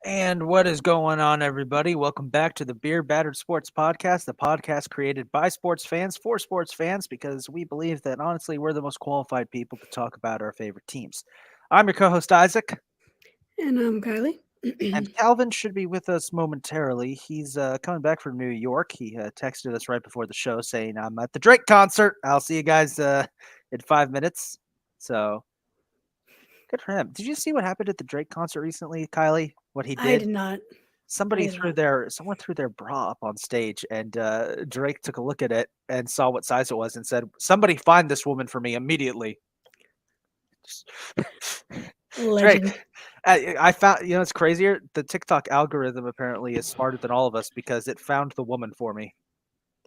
And what is going on, everybody? Welcome back to the Beer Battered Sports Podcast, the podcast created by sports fans for sports fans, because we believe that, honestly, we're the most qualified people to talk about our favorite teams. I'm your co-host, Isaac, And I'm Kylie. and Calvin should be with us momentarily. He's coming back from New York. He texted us right before the show saying, I'm at the Drake concert. I'll see you guys in 5 minutes. So, good for him. Did you see what happened at the Drake concert recently, Kylie? What he I did? did not. Someone threw their bra up on stage, and Drake took a look at it and saw what size it was and said, "Somebody find this woman for me immediately." Drake, Legend. I found, it's crazier. The TikTok algorithm apparently is smarter than all of us because it found the woman for me.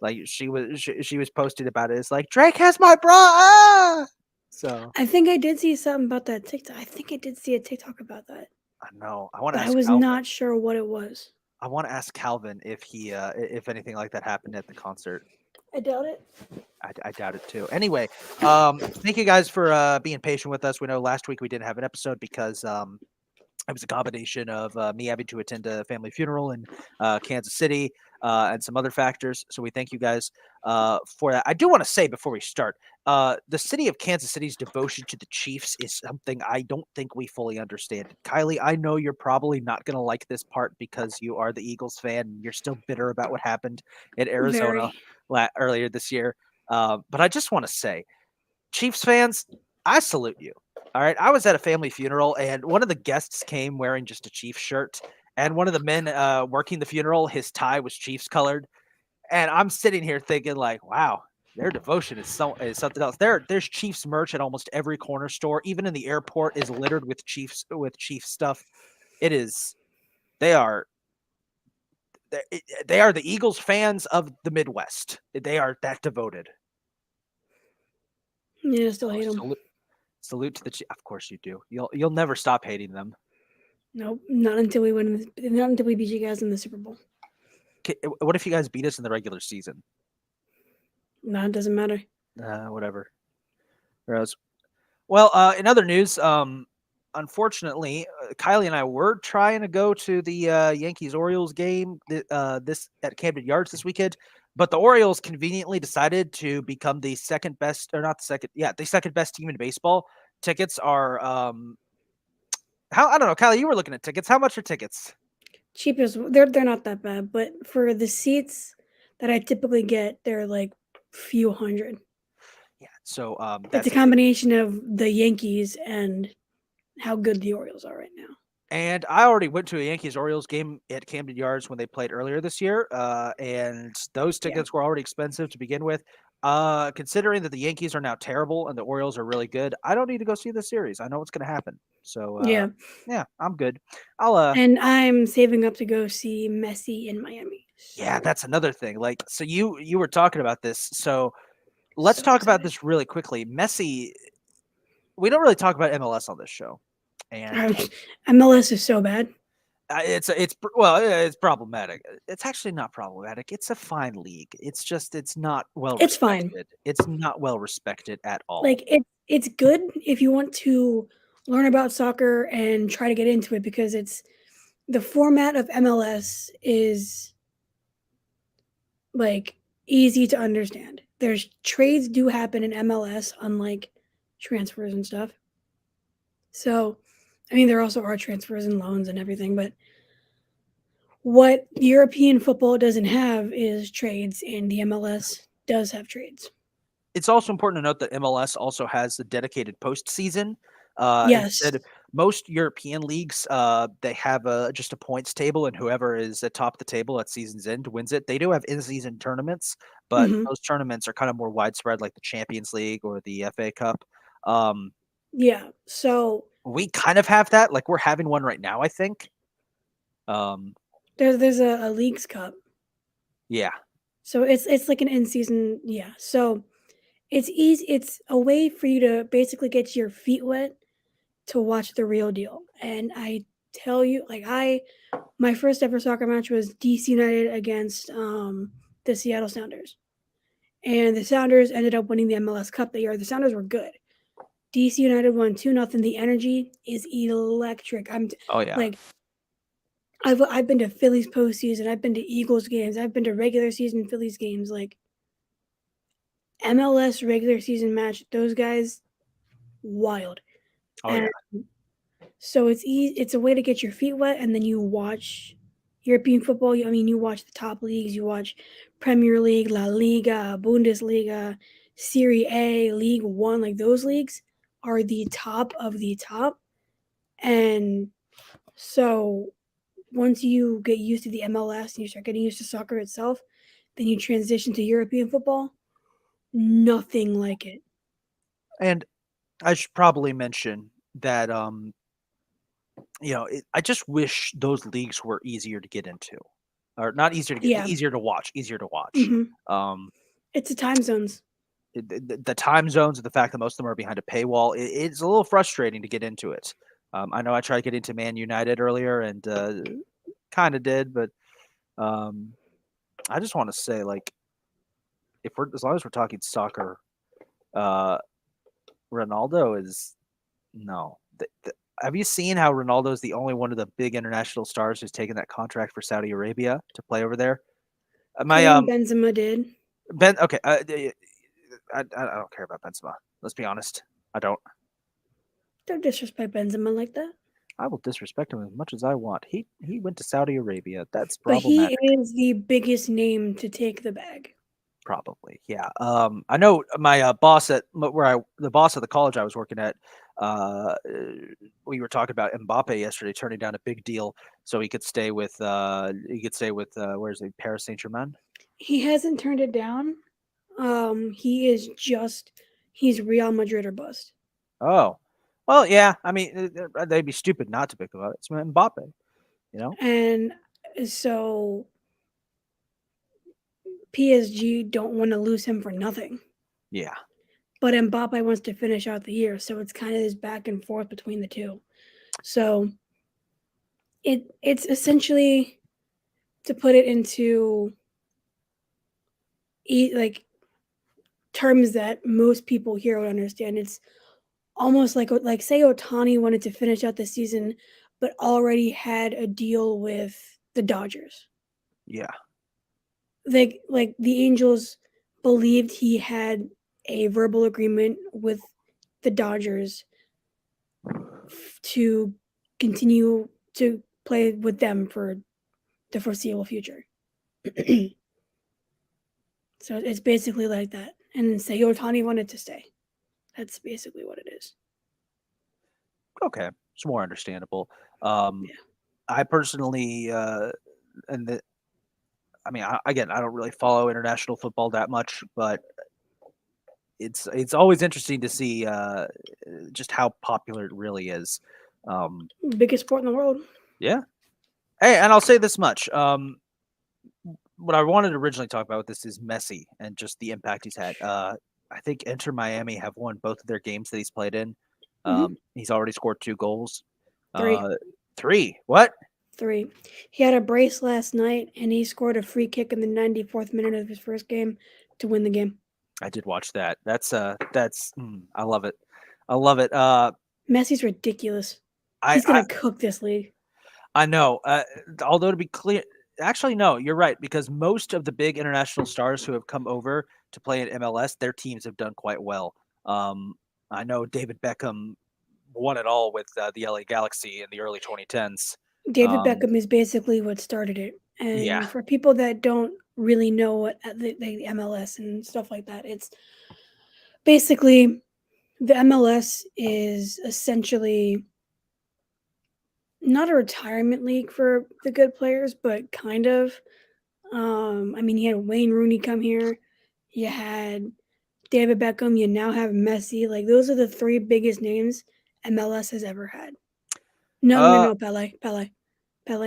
Like she was posting about it. It's like, Drake has my bra. Ah! So I think I did see something about that TikTok. I think I did see a TikTok about that, I know. I want to but I ask was Calvin. not sure what it was. I want to ask Calvin if if anything like that happened at the concert. I doubt it. I doubt it too. Anyway, thank you guys for being patient with us. We know last week we didn't have an episode because it was a combination of me having to attend a family funeral in Kansas City and some other factors. So we thank you guys for that. I do want to say before we start, the city of Kansas City's devotion to the Chiefs is something I don't think we fully understand. Kylie, I know you're probably not going to like this part because you are the Eagles fan and you're still bitter about what happened in Arizona Very. earlier this year. But I just want to say, Chiefs fans, I salute you. All right. I was at a family funeral and one of the guests came wearing just a Chiefs shirt. And one of the men working the funeral, his tie was Chiefs colored. And I'm sitting here thinking, like, wow, their devotion is something else. There's Chiefs merch at almost every corner store. Even in the airport is littered with Chiefs stuff. It is. They are. They are the Eagles fans of the Midwest. They are that devoted. Yeah, I still Oh, hate them. salute to the Chiefs. Of course you do. You'll never stop hating them. Nope, not until we win. Not until we beat you guys in the Super Bowl. What if you guys beat us in the regular season? No, it doesn't matter. Whatever. Whereas, well, in other news, unfortunately, Kylie and I were trying to go to the Yankees Orioles game this at Camden Yards this weekend, but the Orioles conveniently decided to become the second best, or not the second, yeah, the second best team in baseball. Tickets are how I don't know, Kylie, you were looking at tickets. How much are tickets? Cheapest. They're not that bad, but for the seats that I typically get, they're like few hundred. Yeah, so It's a that's combination of the Yankees and how good the Orioles are right now. And I already went to a Yankees Orioles game at Camden Yards when they played earlier this year, and those Yeah. tickets were already expensive to begin with. Considering that the Yankees are now terrible and the Orioles are really good, I don't need to go see the series. I know what's going to happen. So, Yeah. yeah, I'm good. I'll And I'm saving up to go see Messi in Miami. yeah, So, that's another thing. Like, so you were talking about this. So let's so talk about excited. this really quickly. Messi, we don't really talk about MLS on this show, and MLS is so bad. it's problematic. It's actually not problematic. It's a fine league. It's not well It's fine. respected. It's not well respected at all. Like it's good if you want to learn about soccer and try to get into it because it's the format of MLS is like easy to understand. There's trades do happen in MLS unlike transfers and stuff. So, I mean there also are transfers and loans and everything, but What European football doesn't have is trades, and the MLS does have trades. It's also important to note that MLS also has the dedicated postseason. Yes. Instead, most European leagues they have just a points table, and whoever is atop the table at season's end wins it. They do have in-season tournaments, but Hmm. those tournaments are kind of more widespread, like the Champions League or the FA Cup. Um, Yeah. So we kind of have that. Like we're having one right now, I think. Um, there's a leagues cup. yeah. So it's like an in season. Yeah. So it's easy. It's a way for you to basically get your feet wet to watch the real deal. And I tell you, like my first ever soccer match was DC United against the Seattle Sounders. And the Sounders ended up winning the MLS Cup that year. The Sounders were good. DC United won 2-0. The energy is electric. Oh yeah. Like I've been to Phillies postseason, I've been to Eagles games, I've been to regular season Phillies games, like MLS regular season match, those guys wild. Oh yeah. And so it's a way to get your feet wet and then you watch European football. I mean, you watch the top leagues, you watch Premier League, La Liga, Bundesliga, Serie A, League 1, like those leagues are the top of the top. And so once you get used to the MLS and you start getting used to soccer itself, then you transition to European football. Nothing like it. And I should probably mention that I just wish those leagues were easier to get into, or not easier to get, Yeah. easier to watch, easier to watch. Hmm. Um, It's the time zones. the time zones and the fact that most of them are behind a paywall, it's a little frustrating to get into it. I know I tried to get into Man United earlier and kind of did, but um, I just want to say, like, if we're as long as we're talking soccer, uh, Ronaldo is no. Have you seen how Ronaldo is the only one of the big international stars who's taken that contract for Saudi Arabia to play over there? My Karim Benzema did. Ben. Okay, I don't care about Benzema. Let's be honest. I don't. Don't disrespect Benzema like that. I will disrespect him as much as I want. He went to Saudi Arabia. That's But he problematic. is the biggest name to take the bag. Probably, yeah. I know my boss at the boss of the college I was working at. Uh, we were talking about Mbappe yesterday turning down a big deal so he could stay with where's he, Paris Saint Germain. He hasn't turned it down. He is just he's Real Madrid or bust. Oh, well, yeah. I mean, they'd be stupid not to pick him up. It's Mbappe, you know. And so PSG don't want to lose him for nothing. Yeah, But Mbappe wants to finish out the year, so it's kind of this back and forth between the two. So it's essentially, to put it into like terms that most people here would understand, it's almost like say Otani wanted to finish out the season, but already had a deal with the Dodgers. yeah. Like the Angels believed he had a verbal agreement with the Dodgers to continue to play with them for the foreseeable future. So it's basically like that. And then say Otani wanted to stay. That's basically what it is. Okay, it's more understandable. Um, Yeah. I personally, and the, I mean, again, I don't really follow international football that much, but it's always interesting to see just how popular it really is. Um, Biggest sport in the world. yeah. Hey, and I'll say this much. What I wanted to originally talk about with this is Messi and just the impact he's had. I think Inter Miami have won both of their games that he's played in. Hmm. He's already scored 2 goals. Three. Uh, 3. What? Three. He had a brace last night and he scored a free kick in the 94th minute of his first game to win the game. I did watch that. I love it. I love it. Messi's ridiculous. I He's I gonna cook this league. I know. Although to be clear, actually no, you're right because most of the big international stars who have come over to play in MLS, their teams have done quite well. Um, I know David Beckham won it all with the LA Galaxy in the early 2010s. David Um, Beckham is basically what started it. Yeah. And for people that don't really know what the MLS and stuff like that, it's basically the MLS is essentially not a retirement league for the good players, but kind of. I mean, you had Wayne Rooney come here. You had David Beckham. You now have Messi. Like those are the three biggest names MLS has ever had. No, no, Uh, no, Pele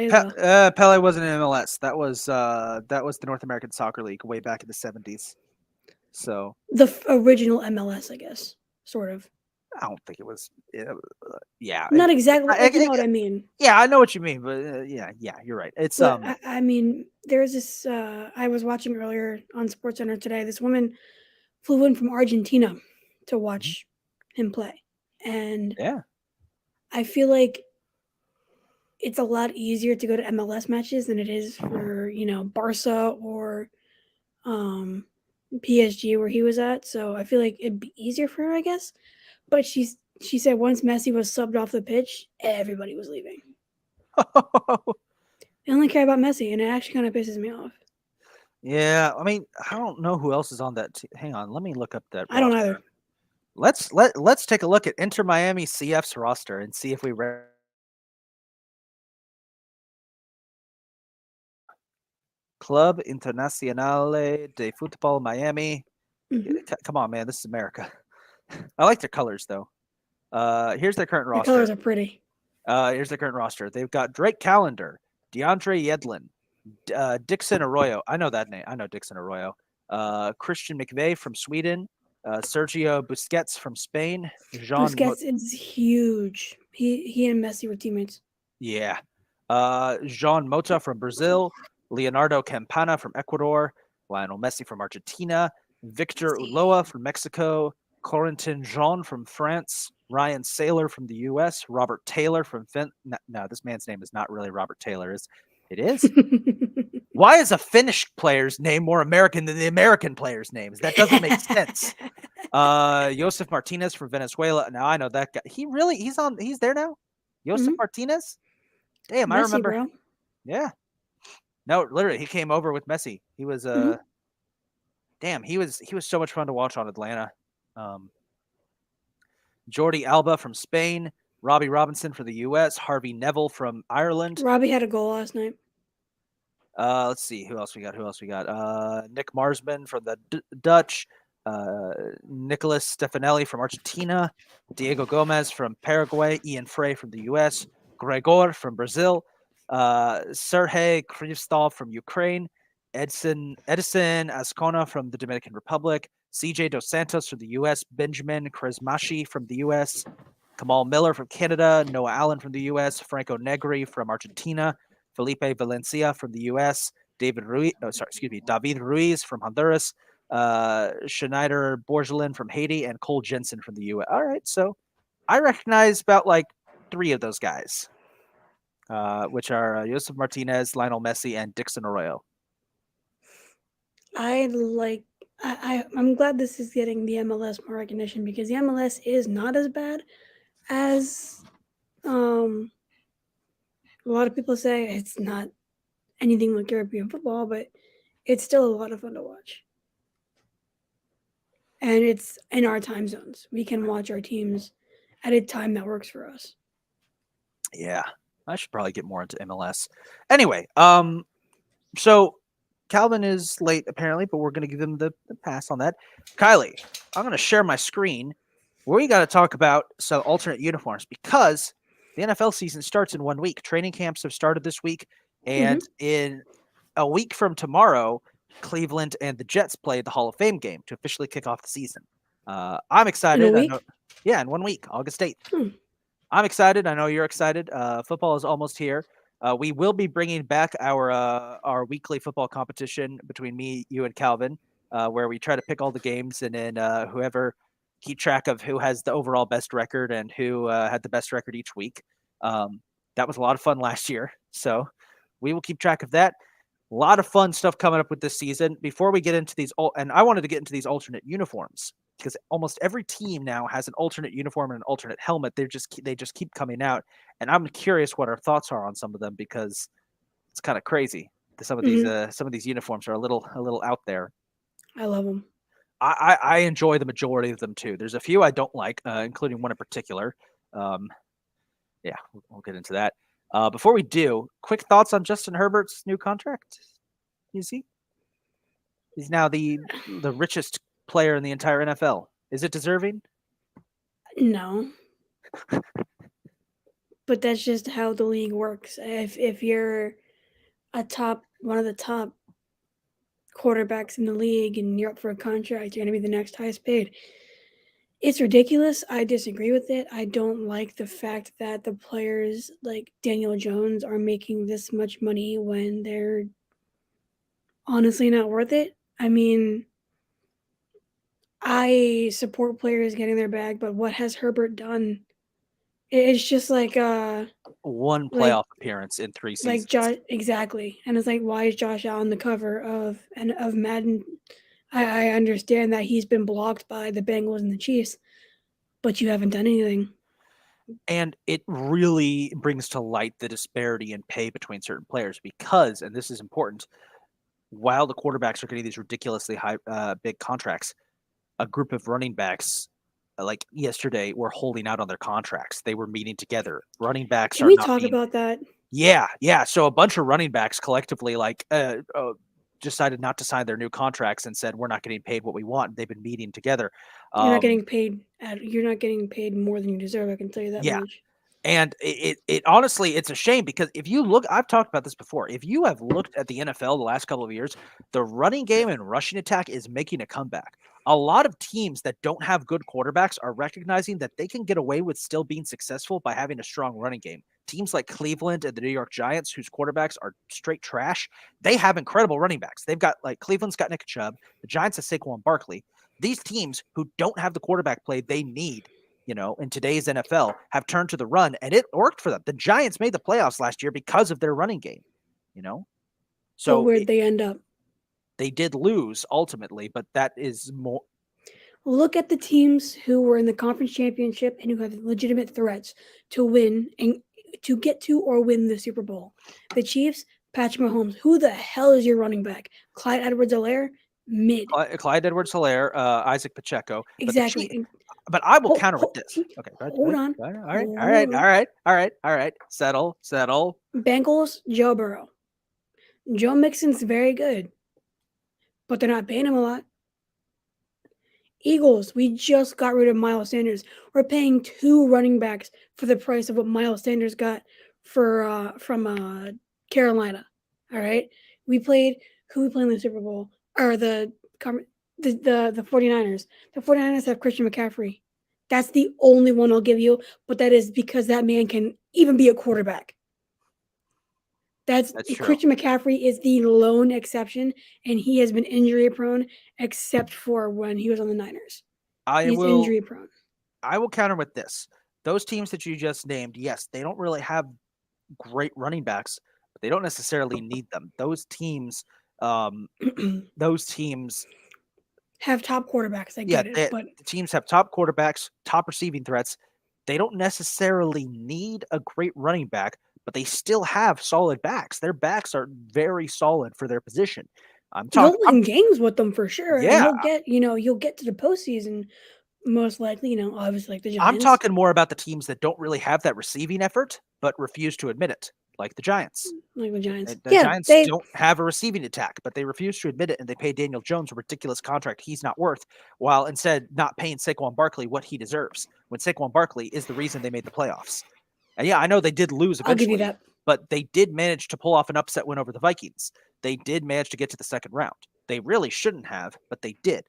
as well. Pele wasn't in MLS. That was the North American Soccer League way back in the 70s. So The original MLS, I guess, sort of. I don't think it was. Yeah, Not exactly, I- like you know what I mean. yeah, I know what you mean, but yeah, you're right. It's But I mean, there's this. I was watching earlier on SportsCenter today. This woman flew in from Argentina to Mhm. watch him play, and Yeah, I feel like it's a lot easier to go to MLS matches than it is for Barca or um, PSG where he was at. So I feel like it'd be easier for her, I guess. But she said once Messi was subbed off the pitch, everybody was leaving. They only care about Messi, and it actually kind of pisses me off. yeah. I mean, I don't know who else is on that. Hang on, let me look up that I don't roster. either. Let's take a look at Inter Miami CF's roster and see if we Club Internacional de Futbol Miami. Hmm. Come on, man, this is America. I like their colors though. Here's their current The roster. colors are pretty. Here's their current roster. They've got Drake Callender, DeAndre Yedlin, Dixon Arroyo. I know that name. I know Dixon Arroyo. Christian McVeigh from Sweden. Sergio Busquets from Spain. Busquets is huge. He and Messi were teammates. Yeah. Jean Mota from Brazil. Leonardo Campana from Ecuador. Lionel Messi from Argentina. Victor Ulloa from Mexico. Corentin Jean from France. Ryan Saylor from the U.S. Robert Taylor from No, this man's name is not really Robert Taylor. It is? Why is a Finnish player's name more American than the American players' names? That doesn't make sense. Josef Martinez from Venezuela. Now I know that guy. He's there now? Josef Mhm. Martinez? Damn, I Messi, remember. bro. Yeah. No, literally, he came over with Messi. He was Mhm. damn, he was so much fun to watch on Atlanta. Um, Jordi Alba from Spain, Robbie Robinson for the U.S., Harvey Neville from Ireland. Robbie had a goal last night. Let's see who else we got. Nick Marsman from the Dutch, Nicholas Stefanelli from Argentina, Diego Gomez from Paraguay, Ian Frey from the U.S., Gregor from Brazil, Sergei Krivstov from Ukraine, Edison Ascona from the Dominican Republic, CJ Dos Santos from the U.S., Benjamin Kresmashi from the U.S., Kamal Miller from Canada, Noah Allen from the U.S., Franco Negri from Argentina, Felipe Valencia from the U.S., David Ruiz from Honduras, Schneider Borgelin from Haiti, and Cole Jensen from the U.S. All right, so I recognize about like 3 of those guys, which are Josef Martinez, Lionel Messi, and Dixon Arroyo. I'm glad this is getting the MLS more recognition because the MLS is not as bad as a lot of people say. It's not anything like European football, but it's still a lot of fun to watch. And it's in our time zones. We can watch our teams at a time that works for us. Yeah, I should probably get more into MLS. Anyway, so Calvin is late apparently, but we're going to give him the pass on that. Kylie, I'm going to share my screen. We got to talk about some alternate uniforms because the NFL season starts in 1 week. Training camps have started this week, and in a week from tomorrow, Cleveland and the Jets play the Hall of Fame game to officially kick off the season. I'm excited. In a week? Yeah, in 1 week, August 8th. Hmm. I'm excited. I know you're excited. Football is almost here. We will be bringing back our weekly football competition between me, you, and Calvin, where we try to pick all the games, and then whoever keep track of who has the overall best record and who had the best record each week. That was a lot of fun last year, so we will keep track of that. A lot of fun stuff coming up with this season. Before we get into these, and I wanted to get into these alternate uniforms because almost every team now has an alternate uniform and an alternate helmet. They just keep coming out, and I'm curious what our thoughts are on some of them because it's kind of crazy Some of these uniforms are a little out there. I love them. I enjoy the majority of them too. There's a few I don't like, including one in particular. Yeah, we'll get into that. Before we do, quick thoughts on Justin Herbert's new contract. Is he? He's now the richest player in the entire NFL. Is it deserving? No. But that's just how the league works. If you're one of the top quarterbacks in the league and you're up for a contract, you're going to be the next highest paid. It's ridiculous. I disagree with it. I don't like the fact that the players like Daniel Jones are making this much money when they're honestly not worth it. I mean, I support players getting their bag, but what has Herbert done? It's just like one like playoff appearance in 3 seasons. like Josh, exactly. And it's like, why is Josh Allen the cover of Madden? I understand that he's been blocked by the Bengals and the Chiefs, but you haven't done anything. And it really brings to light the disparity in pay between certain players because, and this is important, while the quarterbacks are getting these ridiculously high, big contracts, a group of running backs, like yesterday, were holding out on their contracts. They were meeting together. Running backs Can are we not talk being, about that? Yeah. So a bunch of running backs collectively, decided not to sign their new contracts and said, we're not getting paid what we want. They've been meeting together. You're not getting paid. You're not getting paid more than you deserve. I can tell you that Yeah. much. And it honestly, it's a shame because if you look, I've talked about this before. If you have looked at the NFL the last couple of years, the running game and rushing attack is making a comeback. A lot of teams that don't have good quarterbacks are recognizing that they can get away with still being successful by having a strong running game. Teams like Cleveland and the New York Giants, whose quarterbacks are straight trash, they have incredible running backs. They've got Cleveland's got Nick Chubb, the Giants have Saquon Barkley. These teams who don't have the quarterback play they need, in today's NFL, have turned to the run, and it worked for them. The Giants made the playoffs last year because of their running game, So where'd they end up? They did lose ultimately, but that is more. Look at the teams who were in the conference championship and who have legitimate threats to win and to get to or win the Super Bowl. The Chiefs, Patrick Mahomes. Who the hell is your running back? Clyde Edwards-Helaire? Mid. Clyde Edwards-Helaire, Isaac Pacheco. Exactly. But I will counter with this. Okay, hold on. All right. Settle. Bengals, Joe Burrow. Joe Mixon's very good, but they're not paying him a lot. Eagles, we just got rid of Miles Sanders. We're paying 2 running backs for the price of what Miles Sanders got from Carolina. All right, who we played in the Super Bowl? Or the 49ers. The 49ers have Christian McCaffrey. That's the only one I'll give you, but that is because that man can even be a quarterback. That's true. Christian McCaffrey is the lone exception, and he has been injury prone except for when he was on the Niners. He's injury prone. I will counter with this. Those teams that you just named, yes, they don't really have great running backs, but they don't necessarily need them. Those teams have top quarterbacks. I get it. But the teams have top quarterbacks, top receiving threats. They don't necessarily need a great running back, but they still have solid backs. Their backs are very solid for their position. You'll win games with them for sure. Yeah. And you'll get to the postseason most likely, obviously like the Giants. I'm talking more about the teams that don't really have that receiving effort, but refuse to admit it, like the Giants. Like the Giants. The Giants don't have a receiving attack, but they refuse to admit it, and they pay Daniel Jones a ridiculous contract he's not worth, while instead not paying Saquon Barkley what he deserves, when Saquon Barkley is the reason they made the playoffs. And yeah, I know they did lose eventually, I'll give you that. But they did manage to pull off an upset win over the Vikings. They did manage to get to the second round. They really shouldn't have, but they did.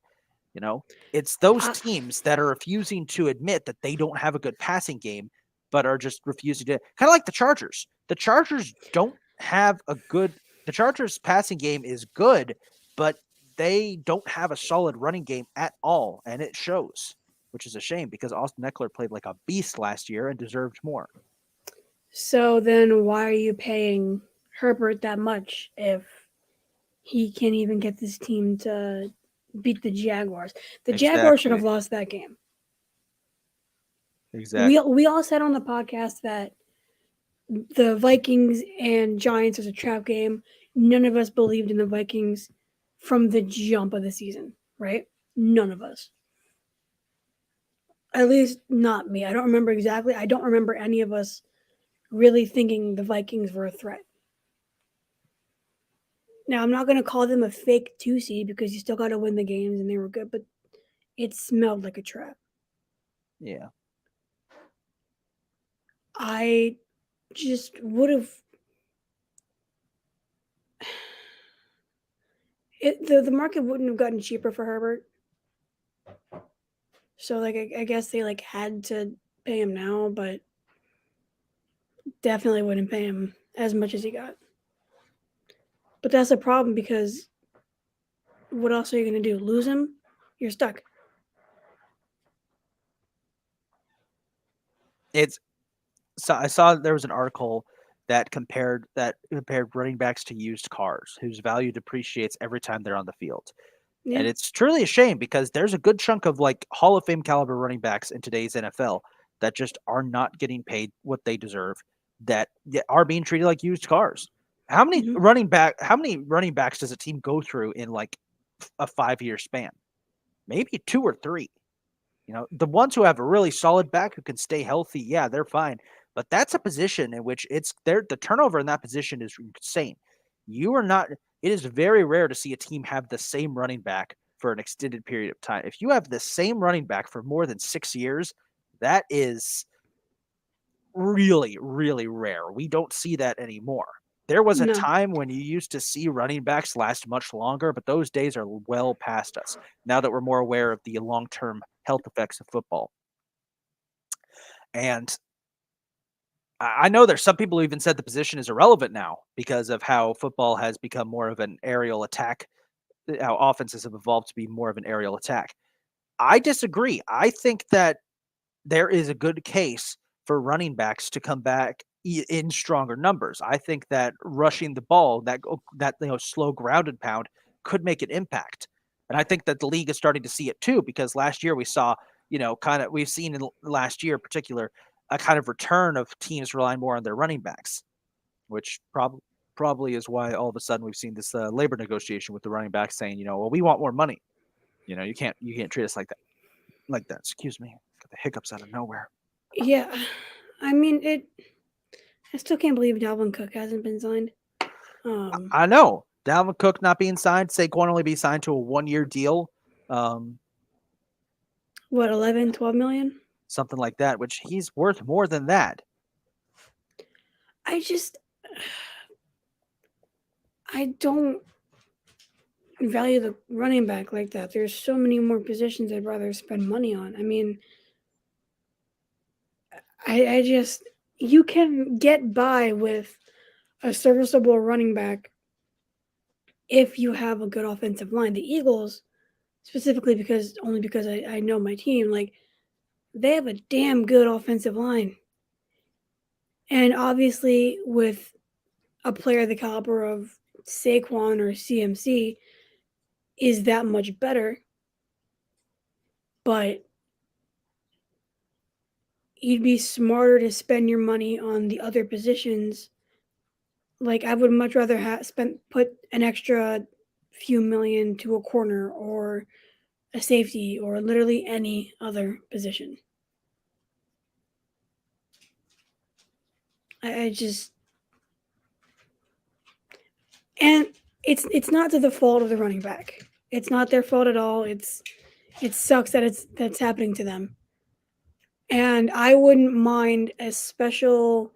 It's those teams that are refusing to admit that they don't have a good passing game, but are just refusing to. Kind of like the Chargers. The Chargers don't have the Chargers' passing game is good, but they don't have a solid running game at all, and it shows, which is a shame because Austin Eckler played like a beast last year and deserved more. So then why are you paying Herbert that much if he can't even get this team to beat the Jaguars? The Jaguars should have lost that game. Exactly. We all said on the podcast that the Vikings and Giants is a trap game. none of us believed in the Vikings from the jump of the season, right? None of us. At least not me. I don't remember exactly. I don't remember any of us really thinking the Vikings were a threat. Now, I'm not going to call them a fake 2 seed because you still got to win the games and they were good, but it smelled like a trap. Yeah. I just would have. The market wouldn't have gotten cheaper for Herbert. So, like, I guess they, like, had to pay him now, but definitely wouldn't pay him as much as he got. But that's a problem because what else are you going to do? Lose him? You're stuck. So I saw there was an article that compared running backs to used cars whose value depreciates every time they're on the field. Yeah. And it's truly a shame because there's a good chunk of like Hall of Fame caliber running backs in today's NFL that just are not getting paid what they deserve, that are being treated like used cars. How many running backs does a team go through in like a 5-year span? Maybe 2 or 3. You know, the ones who have a really solid back who can stay healthy, yeah, they're fine. But that's a position in which the turnover in that position is insane. You are not It is very rare to see a team have the same running back for an extended period of time. If you have the same running back for more than 6 years, that is really, really rare. We don't see that anymore. There was a No. time when you used to see running backs last much longer, but those days are well past us now that we're more aware of the long-term health effects of football. And I know there's some people who even said the position is irrelevant now because of how football has become more of an aerial attack, how offenses have evolved to be more of an aerial attack. I disagree. I think that there is a good case for running backs to come back in stronger numbers. I think that rushing the ball, that slow grounded pound, could make an impact, and I think that the league is starting to see it too. Because last year we saw, we've seen in last year in particular a kind of return of teams relying more on their running backs, which probably is why all of a sudden we've seen this labor negotiation with the running backs saying, well, we want more money. You can't treat us like that. Excuse me, got the hiccups out of nowhere. Yeah. I mean, I still can't believe Dalvin Cook hasn't been signed. I know. Dalvin Cook not being signed, Saquon only be signed to a 1-year deal. What, 11, 12 million? Something like that, which he's worth more than that. I don't value the running back like that. There's so many more positions I'd rather spend money on. I mean, you can get by with a serviceable running back if you have a good offensive line. The Eagles, specifically because I know my team, like, they have a damn good offensive line. And obviously with a player the caliber of Saquon or CMC is that much better. But you'd be smarter to spend your money on the other positions. Like, I would much rather put an extra few million to a corner or a safety or literally any other position. And it's not to the fault of the running back. It's not their fault at all. It sucks that that's happening to them. And I wouldn't mind a special.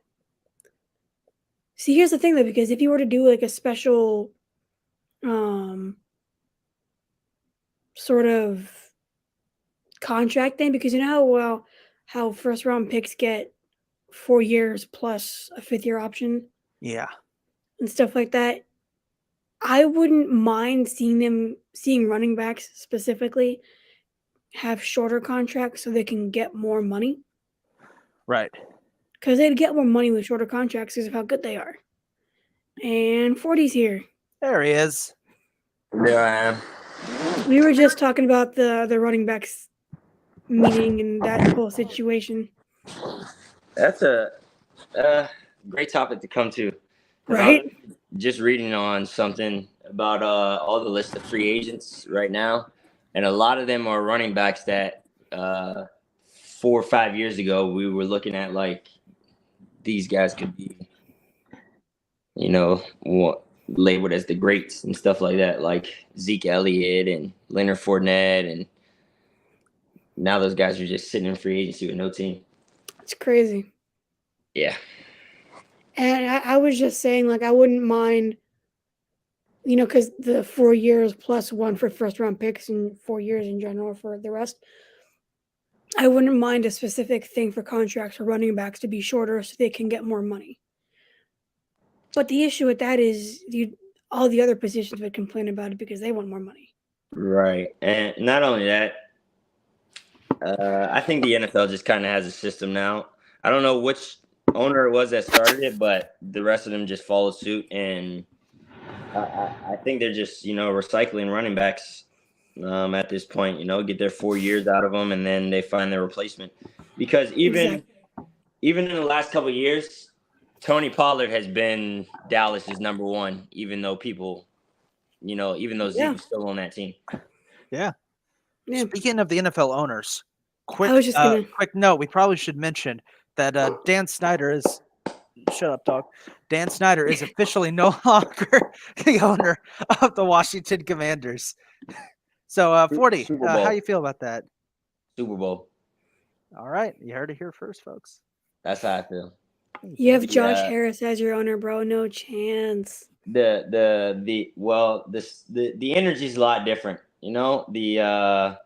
See, here's the thing though, because if you were to do like a special sort of contract thing, because you know how first round picks get 4 years plus a 5th year option. Yeah. And stuff like that. I wouldn't mind seeing running backs specifically have shorter contracts so they can get more money. Right. Because they'd get more money with shorter contracts because of how good they are. And 40's here. There he is. There I am. We were just talking about the running backs meeting and that whole situation. That's a great topic to come to. Right? just reading on something about all the list of free agents right now, and a lot of them are running backs that 4 or 5 years ago we were looking at like these guys could be, labeled as the greats and stuff like that, like Zeke Elliott and Leonard Fournette, and now those guys are just sitting in free agency with no team. It's crazy. Yeah. And I was just saying, like, I wouldn't mind, because the 4 years plus one for first round picks and 4 years in general for the rest. I wouldn't mind a specific thing for contracts for running backs to be shorter so they can get more money. But the issue with that is all the other positions would complain about it because they want more money. Right. And not only that, I think the NFL just kind of has a system now. I don't know which owner it was that started it, but the rest of them just follow suit. And I think they're just, recycling running backs at this point, get their 4 years out of them and then they find their replacement. Because even in the last couple of years, Tony Pollard has been Dallas's number one, even though Zeke is still on that team. Yeah. Yeah. Speaking of the NFL owners, quick note, we probably should mention that Dan Snyder is shut up, dog. Dan Snyder is officially no longer the owner of the Washington Commanders. So 40, how you feel about that? Super Bowl. All right, you heard it here first, folks. That's how I feel. You have Josh Harris as your owner, bro. No chance. The energy is a lot different. The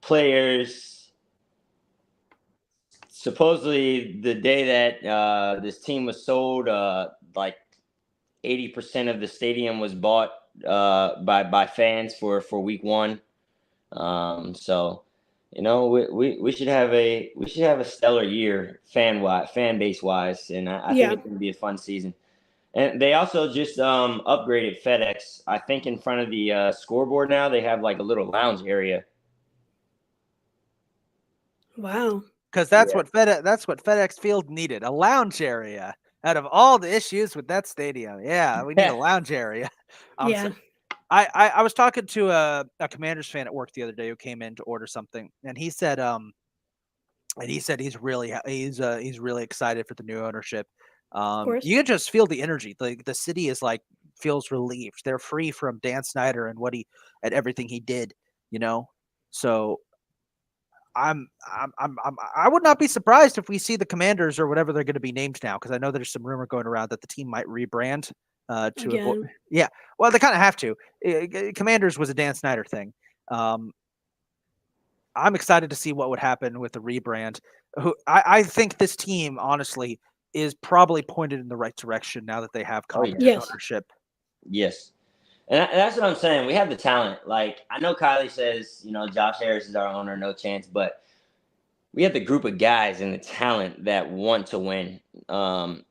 players, supposedly the day that this team was sold, like 80% of the stadium was bought by fans for week one. So we should have a stellar year fan base wise, and I think it's going to be a fun season. And they also just upgraded FedEx. I think in front of the scoreboard now they have like a little lounge area. Wow. Because that's what FedEx Field needed, a lounge area. Out of all the issues with that stadium, yeah, we need a lounge area. I was talking to a Commanders fan at work the other day who came in to order something, and he said he's really excited for the new ownership. You can just feel the energy. Like the city is feels relieved. They're free from Dan Snyder and everything he did. So I would not be surprised if we see the Commanders or whatever they're going to be named now, because I know there's some rumor going around that the team might rebrand. Well, they kind of have to. Commanders was a Dan Snyder thing. I'm excited to see what would happen with the rebrand. I think this team, honestly, is probably pointed in the right direction now that they have ownership. Yes. And that's what I'm saying. We have the talent. Like, I know Kylie says, Josh Harris is our owner, no chance. But we have the group of guys and the talent that want to win. Most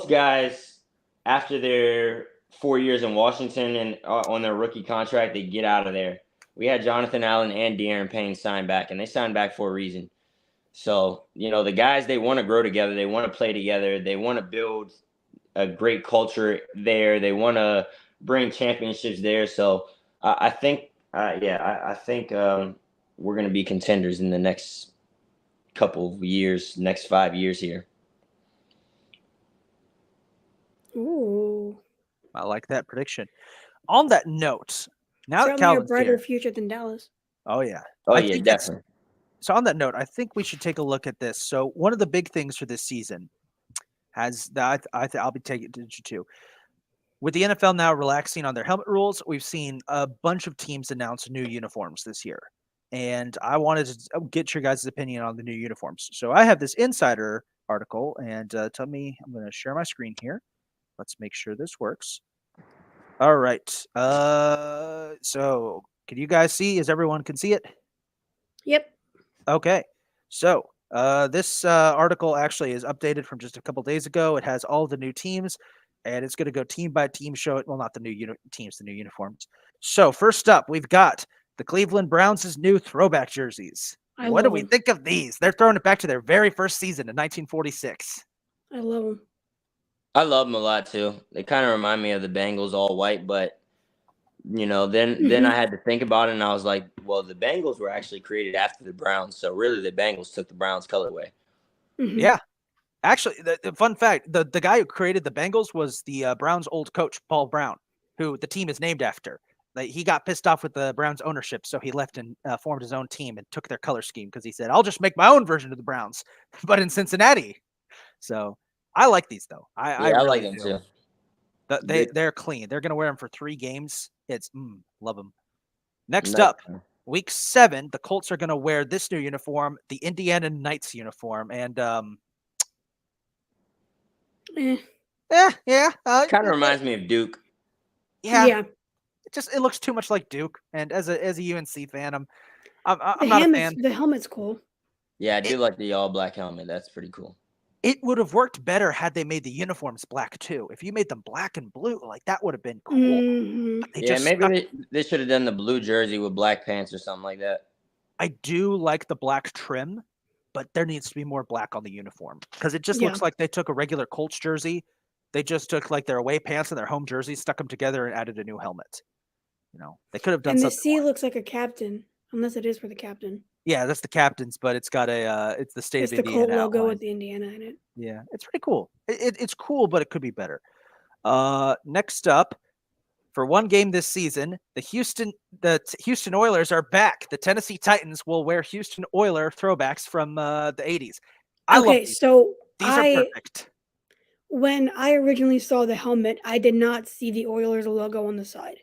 guys, after their 4 years in Washington and on their rookie contract, they get out of there. We had Jonathan Allen and De'Aaron Payne sign back, and they signed back for a reason. So, the guys, they want to grow together. They want to play together. They want to build a great culture there. They want to bring championships there. So I think we're going to be contenders in the next couple of years, next 5 years here. Ooh. I like that prediction. On that note, now that Calvin's a brighter here, future than Dallas. Oh yeah. Definitely. So on that note, I think we should take a look at this. So one of the big things for this season I'll be taking attention to. With the NFL now relaxing on their helmet rules, we've seen a bunch of teams announce new uniforms this year. And I wanted to get your guys' opinion on the new uniforms. So I have this insider article, and I'm going to share my screen here. Let's make sure this works. All right. So can you guys see? Everyone can see it? Yep. Okay. So this article actually is updated from just a couple days ago. It has all the new teams, and it's going to go team by team, show it. Well, not the new teams, the new uniforms. So first up, we've got the Cleveland Browns' new throwback jerseys. What do we think of these? They're throwing it back to their very first season in 1946. I love them. I love them a lot too. They kind of remind me of the Bengals all white, but then I Mhm. had to think about it, and I was like, well, the Bengals were actually created after the Browns, so really the Bengals took the Browns colorway. Mhm. Yeah. Actually, the fun fact, the guy who created the Bengals was the Browns' old coach, Paul Brown, who the team is named after. Like, he got pissed off with the Browns ownership, so he left and formed his own team and took their color scheme because he said, "I'll just make my own version of the Browns, but in Cincinnati." So I like these though. I Yeah, I like really them do. too. They're clean. They're gonna wear them for 3 games. It's love them. Next Nice. up, week 7, the Colts are gonna wear this new uniform, the Indiana Knights uniform, and Eh, yeah, Kind of reminds me of Duke. yeah. yeah. It looks too much like Duke. And as a UNC fan, The I'm not a helmet's fan. the helmet's cool. Yeah, I do It like the all black helmet. That's pretty cool. it would have worked better had they made the uniforms black too. If you made them black and blue, like that would have been cool. Mhm. But they Yeah, just maybe stuck. they should have done the blue jersey with black pants or something like that. I do like the black trim, but there needs to be more black on the uniform because it just Yeah. looks like they took a regular Colts jersey. They just took like their away pants and their home jersey, stuck them together, and added a new helmet. They could have done And the something C more. looks like a captain, unless it is for the captain. Yeah, that's the captain's, but it's got it's the state It's of the Colt Indiana logo outline. with the Indiana in it. Yeah, it's pretty cool. It's cool, but it could be better. Next up, for one game this season, the Houston Oilers are back. The Tennessee Titans will wear Houston Oiler throwbacks from the 80s. I love Okay, these. so These are perfect. when I originally saw the helmet, I did not see the Oilers logo on the side.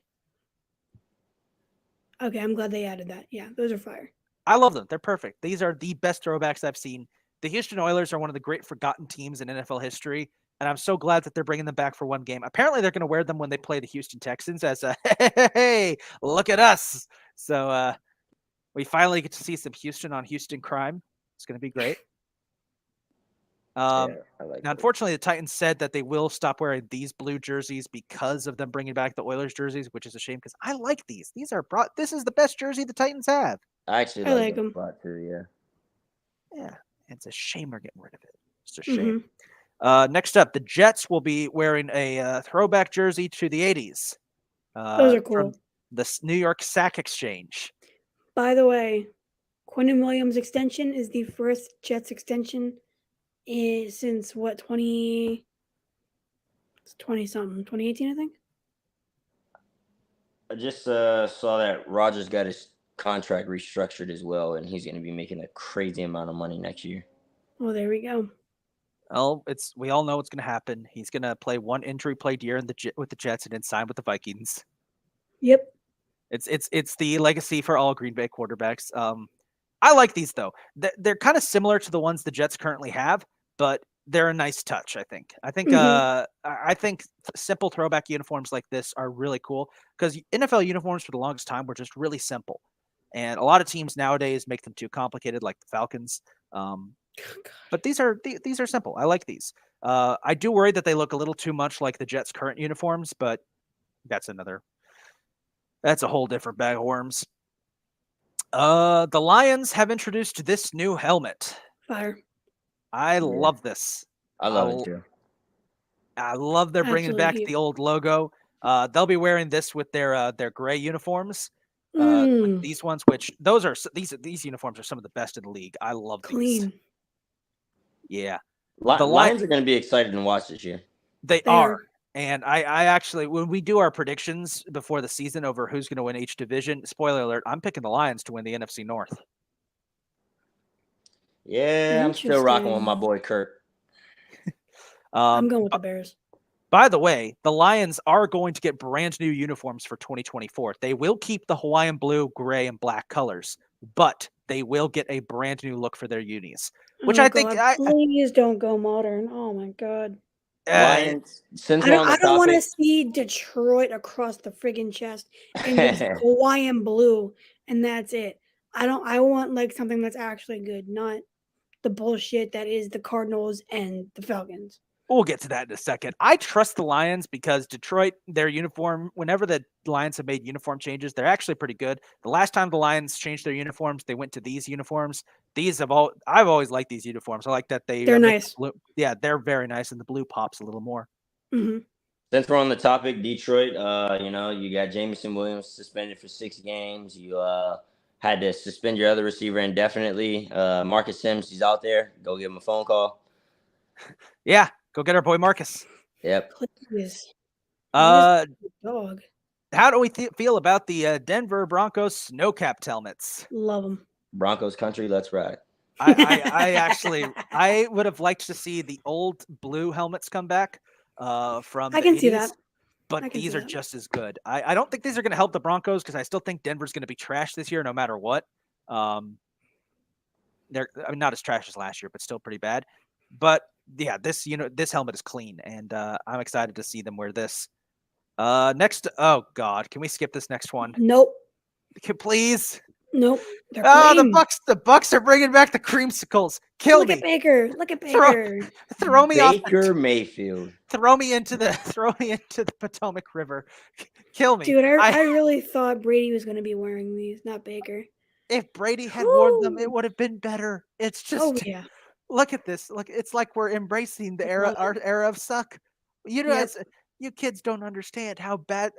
Okay, I'm glad they added that. Yeah, those are fire. I love them. They're perfect. These are the best throwbacks I've seen. The Houston Oilers are one of the great forgotten teams in NFL history, and I'm so glad that they're bringing them back for one game. Apparently, they're going to wear them when they play the Houston Texans as a hey, look at us. So we finally get to see some Houston on Houston crime. It's going to be great. Yeah, I like Now, that. unfortunately, the Titans said that they will stop wearing these blue jerseys because of them bringing back the Oilers jerseys, which is a shame because I like these. These are this is the best jersey the Titans have. I actually I like like them them. a lot too. Yeah. Yeah, it's a shame we're getting rid of it. It's a shame. Hmm. Next up, the Jets will be wearing a throwback jersey to the 80s Those are from cool. the New York Sack Exchange. By the way, Quentin Williams extension is the first Jets extension since what 20 something 2018 I think. I just saw that Rogers got his contract restructured as well, and he's going to be making a crazy amount of money next year. Oh, there we go. Well, we all know what's going to happen. He's going to play one injury-plagued year with the Jets and then sign with the Vikings. Yep. It's the legacy for all Green Bay quarterbacks. I like these though. They're kind of similar to the ones the Jets currently have, but they're a nice touch. Hmm. I think simple throwback uniforms like this are really cool because NFL uniforms for the longest time were just really simple, and a lot of teams nowadays make them too complicated, like the Falcons. But these are simple. I like these. I do worry that they look a little too much like the Jets' current uniforms, but that's a whole different bag of worms. The Lions have introduced this new helmet. Fire. I Yeah. love this. I love it too. I love they're bringing Absolutely back cute. the old logo. They'll be wearing this with their gray uniforms. With Mm, these ones, which these uniforms are some of the best in the league. I love these. clean. Yeah, the Lions are going to be excited to watch this year. they They are. are. And I actually, when we do our predictions before the season over who's going to win each division, spoiler alert, I'm picking the Lions to win the NFC North. Yeah, I'm still rocking with my Interesting. boy Kurt. I'm going with the Bears. By the way, the Lions are going to get brand new uniforms for 2024. They will keep the Hawaiian blue, gray, and black colors, but they will get a brand new look for their unis, which Oh I think God, please don't go modern. Oh my God. Lions, since I we're don't, on the I don't want to topic, see Detroit across the friggin' chest and just Hawaiian blue, and that's it. I want like something that's actually good, not the bullshit that is the Cardinals and the Falcons. we'll get to that in a second. I trust the Lions because Detroit, their uniform, whenever the Lions have made uniform changes, they're actually pretty good. The last time the Lions changed their uniforms, they went to these uniforms. I've always liked these uniforms. I like that they They're make the nice. blue. Yeah, they're very nice, and the blue pops a little more. Hmm. Since we're on the topic, Detroit, you got Jamison Williams suspended for 6 games. You had to suspend your other receiver indefinitely. Marcus Sims, he's out there. Go give him a phone call. Yeah, go get our boy Marcus. Yep. Please. Uh, Dog. how do we feel about the Denver Broncos snow-capped helmets? Love them. Broncos country, let's ride. I would have liked to see the old blue helmets come back from I the can see 80s, that. but I can these see are that. just as good. I don't think these are going to help the Broncos because I still think Denver's going to be trash this year no matter what. They're not as trash as last year, but still pretty bad. But yeah, this helmet is clean, and I'm excited to see them wear this. Next, oh God, can we skip this next one? Nope. Please. Nope. They're Oh, clean. the Bucks are bringing back the creamsicles. Kill Look me. at Baker. Look at Throw- Baker. Throw me off. Baker Mayfield. Throw me into the Potomac River. Kill me. Dude, I really thought Brady was going to be wearing these, not Baker. If Brady had worn them, Woo! it would have been better. It's just Oh, yeah. look at this. Look, it's like we're embracing the Love our era of suck. You Yep. guys, you kids don't understand how bad.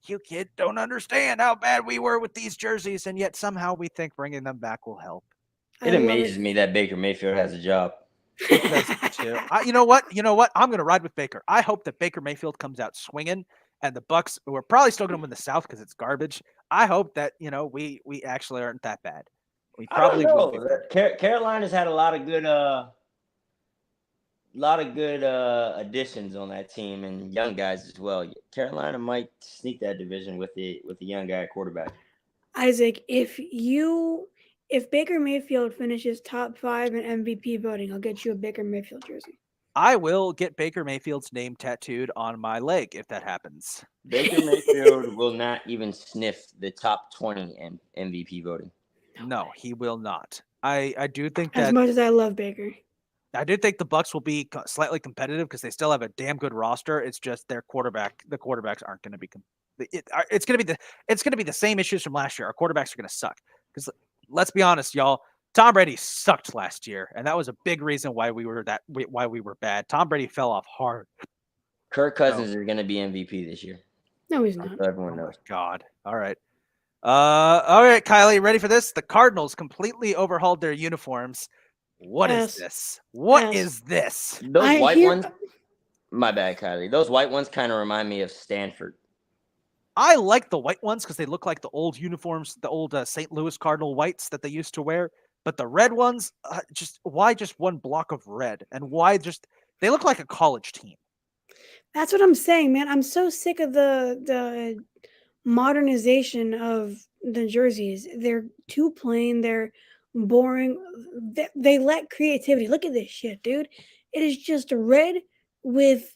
You kids don't understand how bad we were with these jerseys, and yet somehow we think bringing them back will help. It amazes me that Baker Mayfield has a job. It does me too. You know what? I'm going to ride with Baker. I hope that Baker Mayfield comes out swinging, and the Bucks, who are probably still going to win the South because it's garbage. I hope that we actually aren't that bad. We probably will be. Carolina's had a lot of good additions on that team and young guys as well. Carolina might sneak that division with the young guy at quarterback. Isaac, if Baker Mayfield finishes top 5 in MVP voting, I'll get you a Baker Mayfield jersey. I will get Baker Mayfield's name tattooed on my leg if that happens. Baker Mayfield will not even sniff the top 20 in MVP voting. No, he will not. I do think that As much as I love Baker. I do think the Bucks will be slightly competitive because they still have a damn good roster. It's just the quarterbacks aren't going to be. It's going to be the same issues from last year. Our quarterbacks are going to suck because let's be honest, y'all. Tom Brady sucked last year, and that was a big reason why we were bad. Tom Brady fell off hard. Kirk Cousins is going to be MVP this year. No, he's not. So everyone knows. God. All right. All right, Kylie, ready for this? The Cardinals completely overhauled their uniforms. What is this? What is this? Those white ones. My bad, Kylie. Those white ones kind of remind me of Stanford. I like the white ones because they look like the old uniforms, the old St. Louis Cardinal whites that they used to wear. But the red ones, why just one block of red? And why they look like a college team? That's what I'm saying, man. I'm so sick of the modernization of the jerseys. They're too plain. They're boring. They lack creativity. Look at this shit, dude. It is just red with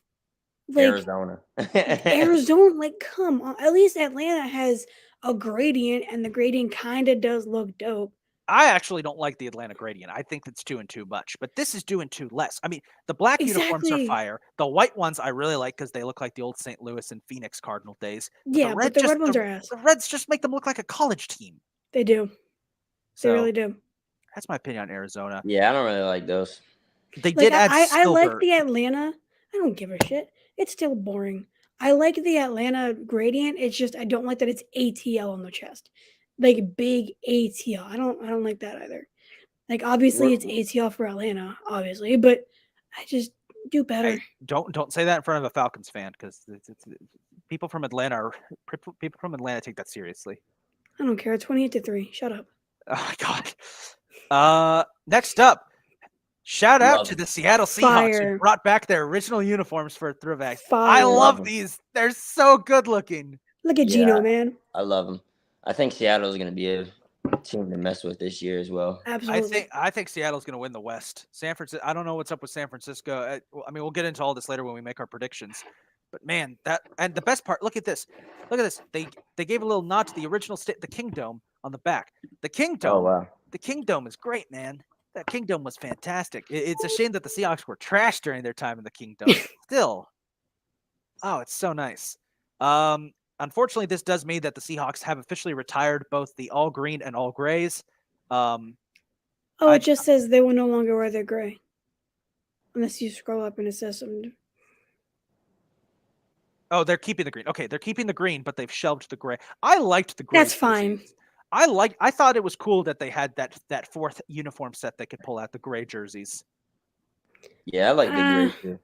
Arizona. Arizona, come on. At least Atlanta has a gradient, and the gradient kind of does look dope. I actually don't like the Atlanta gradient. I think it's doing too much, but this is doing too less. I mean, the black uniforms are fire. The white ones I really like because they look like the old St. Louis and Phoenix Cardinal days. Yeah, but the red ones are ass. The reds just make them look like a college team. They do. They really do. That's my opinion on Arizona. Yeah, I don't really like those. They did add I silver. like the Atlanta. I don't give a shit. It's still boring. I like the Atlanta gradient. It's just I don't like that it's ATL on the chest. Like big ATL. I don't like that either. Like obviously it's ATL for Atlanta, obviously, but I just do better. Hey, don't say that in front of a Falcons fan because people from Atlanta take that seriously. I don't care. 28-3. Shut up. Oh my god. Next up, shout out to the Seattle Seahawks who brought back their original uniforms for throwbacks. I love these. They're so good looking. Look at Gino, man. I love them. I think Seattle is going to be a team to mess with this year as well. Absolutely. I think Seattle's going to win the West. San Francisco. I don't know what's up with San Francisco. I mean, we'll get into all this later when we make our predictions. But man, and the best part. Look at this. Look at this. They gave a little nod to the original the King Dome on the back. The King Dome. Oh wow. The King Dome is great, man. That King Dome was fantastic. It's a shame that the Seahawks were trashed during their time in the King Dome. Still. Oh, it's so nice. Unfortunately, this does mean that the Seahawks have officially retired both the all green and all grays. It just says they will no longer wear their gray. Unless you scroll up and it says something. Oh, they're keeping the green. Okay, they're keeping the green, but they've shelved the gray. I liked the gray. That's fine. jerseys. I thought it was cool that they had that fourth uniform set they could pull out, the gray jerseys. Yeah, I like the Uh, gray too.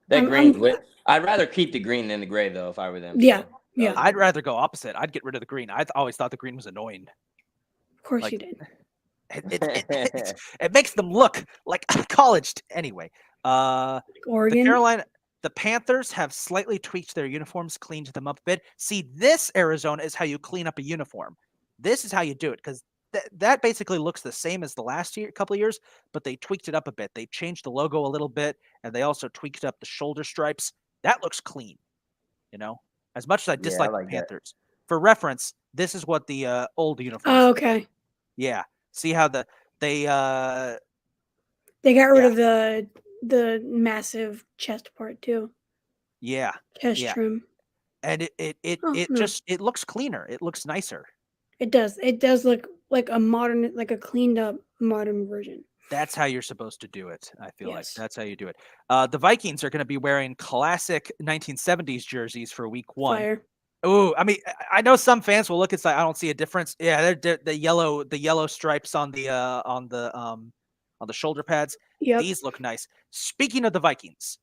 That I'm- green's I'm- with. I'd rather keep the green than the gray though, if I were them. Yeah, so, yeah. I'd rather go opposite. I'd get rid of the green. I always thought the green was annoying. Of course like- you did. It makes them look like college. Anyway, the Oregon. the Panthers have slightly tweaked their uniforms, cleaned them up a bit. See, this Arizona is how you clean up a uniform. This is how you do it, because that basically looks the same as the last couple of years, but they tweaked it up a bit. They changed the logo a little bit, and they also tweaked up the shoulder stripes. That looks clean. As much as I dislike like the that. Panthers. For reference, this is what the old uniforms. Oh, okay. Yeah. See how they They got rid of the massive chest part too. yeah. Chest Yeah. trim. And it no. just it looks cleaner. It looks nicer. It does. It does look like a modern, like a cleaned up modern version. That's how you're supposed to do it. I feel like Yes. that's how you do it. The Vikings are going to be wearing classic 1970s jerseys for week 1. Fire. Oh, I mean, I know some fans will look and say, "I don't see a difference." Yeah, they're the yellow stripes on the shoulder pads. Yep. These look nice. Speaking of the Vikings,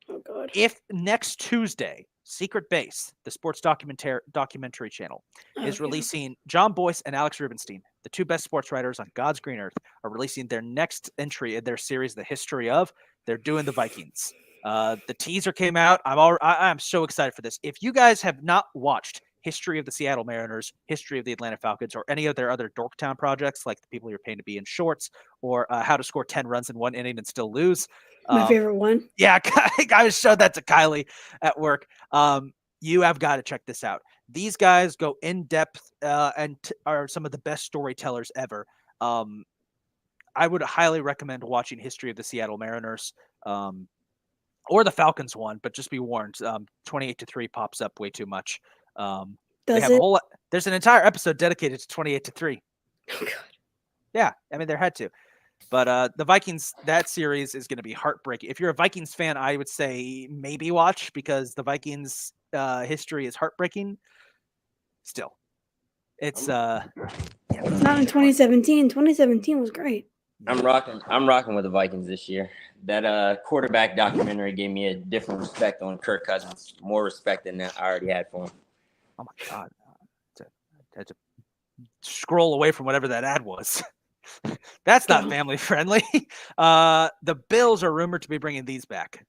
Oh god. if next Tuesday, Secret Base, the sports documentary channel, is Okay. releasing John Boyce and Alex Rubenstein, the two best sports writers on God's green earth, are releasing their next entry in their series, The History of. They're doing the Vikings. The teaser came out. I'm so excited for this. If you guys have not watched History of the Seattle Mariners, History of the Atlanta Falcons, or any of their other Dorktown projects, like The People You're Paying to Be in Shorts, or How to Score 10 Runs in One Inning and Still Lose. My favorite one. Yeah, I showed that to Kylie at work. You have got to check this out. These guys go in depth and are some of the best storytellers ever. I would highly recommend watching History of the Seattle Mariners or the Falcons one, but just be warned, 28-3 pops up way too much. They Does have it? there's an entire episode dedicated to 28-3. Oh god. Yeah, I mean, there had to. But the Vikings, that series is going to be heartbreaking. If you're a Vikings fan, I would say maybe watch, because the Vikings history is heartbreaking. Still, it's It's not in 2017. 2017 was great. I'm rocking with the Vikings this year. That quarterback documentary gave me a different respect on Kirk Cousins, more respect than I already had for him. Oh my god, I had to scroll away from whatever that ad was. That's not family friendly. The Bills are rumored to be bringing these back.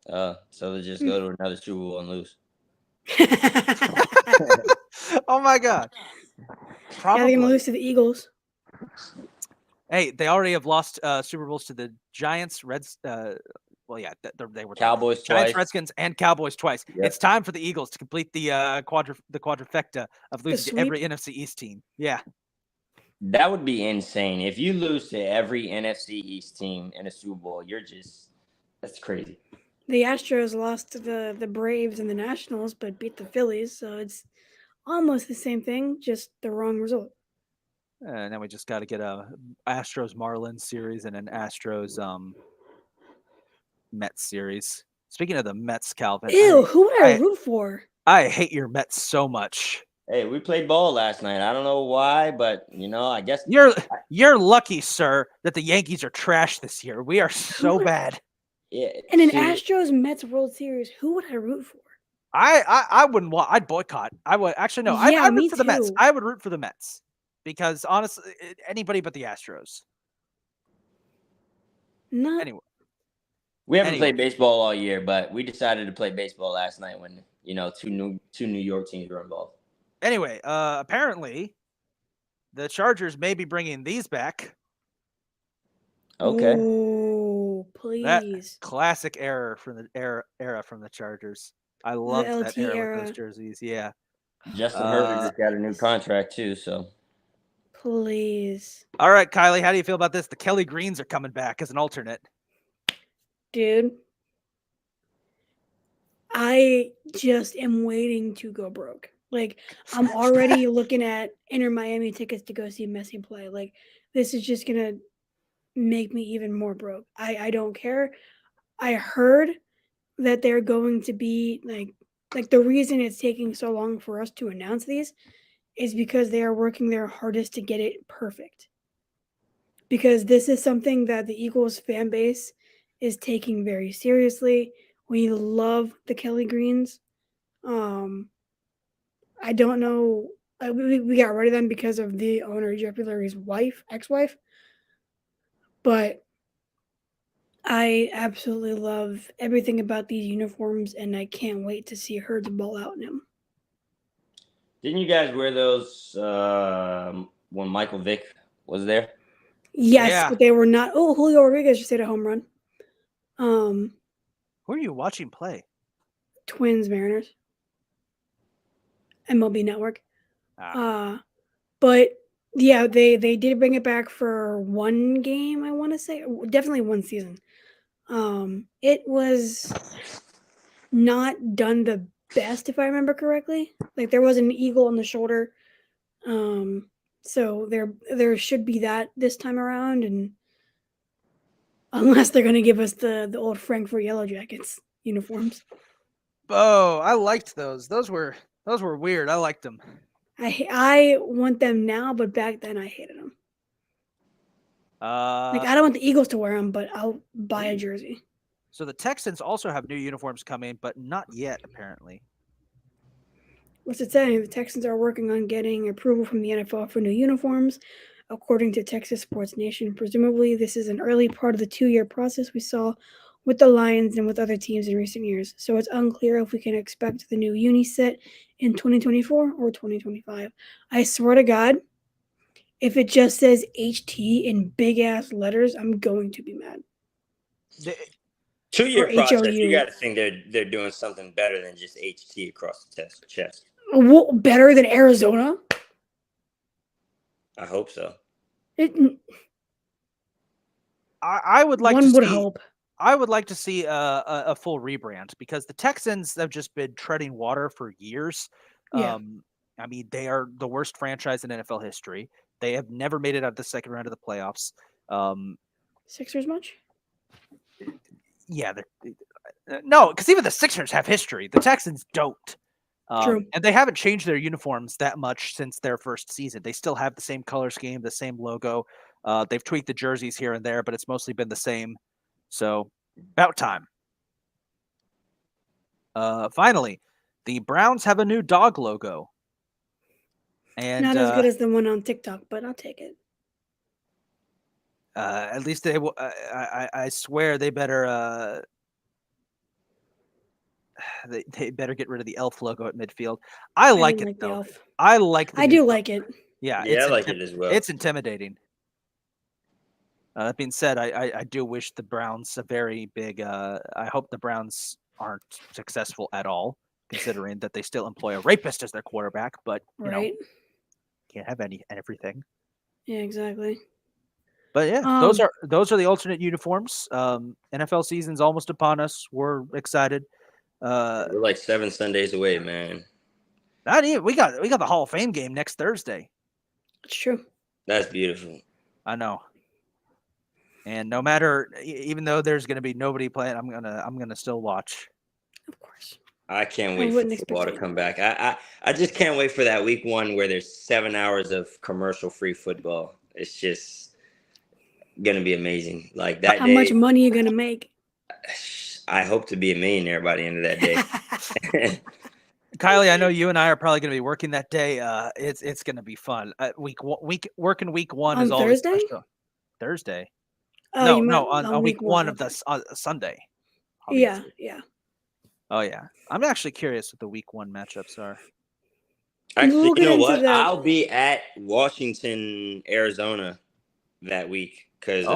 So they just go to another Super Bowl and lose. Oh my god. Yeah, they're Probably. gonna lose to the Eagles. Hey, they already have lost Super Bowls to the Giants, Reds. Well, yeah, they were Cowboys Giants, twice. Redskins, and Cowboys twice. Yep. It's time for the Eagles to complete the quadrifecta of losing to sweep? every NFC East team. Yeah, That would be insane. If you lose to every NFC East team in a Super Bowl, that's crazy. The Astros lost to the Braves and the Nationals, but beat the Phillies, so it's almost the same thing, just the wrong result. and then we just got to get a Astros Marlins series and an Astros Mets series. Speaking of the Mets, Calvin, Ew, who would I I- root for? I hate your Mets so much. Hey, we played ball last night. I don't know why, but I guess You're lucky, sir, that the Yankees are trash this year. We are so bad. yeah, In an see, Astros Mets World Series, who would I root for? I wouldn't want. I'd boycott. I would actually no. Yeah, I'd me root for the Mets. too. I would root for the Mets because honestly, anybody but the Astros. Not Anyway, we haven't Anyway. played baseball all year, but we decided to play baseball last night when two New York teams were involved. anyway, apparently, the Chargers may be bringing these back. Okay. Ooh, please. Classic era from the era from the Chargers. I loved that LT era with era. those jerseys. Yeah. Justin Herbert just got a new contract too, so Please. All right, Kylie, how do you feel about this? The Kelly Greens are coming back as an alternate. Dude. I just am waiting to go broke. Like, I'm already looking at Inter Miami tickets to go see Messi play. Like, this is just going to make me even more broke. I don't care. I heard that they're going to be like the reason it's taking so long for us to announce these is because they are working their hardest to get it perfect. Because this is something that the Eagles fan base is taking very seriously. We love the Kelly Greens. I don't know. We got rid of them because of the owner, Jeffrey Lurie's ex-wife. But I absolutely love everything about these uniforms, and I can't wait to see Hurts ball out in them. Didn't you guys wear those when Michael Vick was there? Yes, Yeah. but they were not. Oh, Julio Rodriguez just hit a home run. Who are you watching play? Twins, Mariners, MLB Network. Ah. But yeah, they did bring it back for one game. I want to say definitely one season. It was not done the best, if I remember correctly. Like there was an eagle on the shoulder. So there should be that this time around, and unless they're gonna give us the old Frankfurt Yellow Jackets uniforms. Oh, I liked those. Those were weird. I liked them. I want them now, but back then I hated them. Like I don't want the Eagles to wear them, but I'll buy a jersey. So the Texans also have new uniforms coming, but not yet apparently. What's it saying? The Texans are working on getting approval from the NFL for new uniforms, according to Texas Sports Nation. Presumably, this is an early part of the 2-year process we saw with the Lions and with other teams in recent years. So it's unclear if we can expect the new uni set in 2024 or 2025. I swear to God, if it just says HT in big ass letters, I'm going to be mad. 2-year Or process. HOU. You got to think they're doing something better than just HT across the chest. Better than Arizona? I hope so. I would like One to would see. hope. I would like to see a full rebrand because the Texans have just been treading water for years. Yeah. I mean, they are the worst franchise in NFL history. They have never made it out of the second round of the playoffs. Sixers much? Yeah, no, because even the Sixers have history. The Texans don't. True. And they haven't changed their uniforms that much since their first season. They still have the same color scheme, the same logo. They've tweaked the jerseys here and there, but it's mostly been the same. So, about time. Finally, the Browns have a new dog logo. And not as good as the one on TikTok, but I'll take it. At least they will. I swear they better. They better get rid of the elf logo at midfield. I like it though. I like. I do like it. Yeah, I like it as well. It's intimidating. That being said, I do wish the Browns a very big. I hope the Browns aren't successful at all, considering that they still employ a rapist as their quarterback. But you know, can't have everything. Yeah, exactly. But yeah, those are the alternate uniforms. NFL season's almost upon us. We're excited. We're like 7 Sundays away, man. Not even. We got the Hall of Fame game next Thursday. It's true. That's beautiful. I know. And no matter, even though there's going to be nobody playing, I'm gonna still watch. Of course. I can't wait for football to come back. I just can't wait for that week 1 where there's 7 hours of commercial-free football. It's just gonna be amazing. Like that. How much money are you gonna make? I hope to be a millionaire by the end of that day. Kylie, I know you and I are probably going to be working that day. It's going to be fun. Week 1 is always Thursday. Thursday. Oh, no, on week 1 of the Sunday. Obviously. Yeah. Oh yeah, I'm actually curious what the week 1 matchups are. Actually, you know what? I'll be at Washington, Arizona that week because.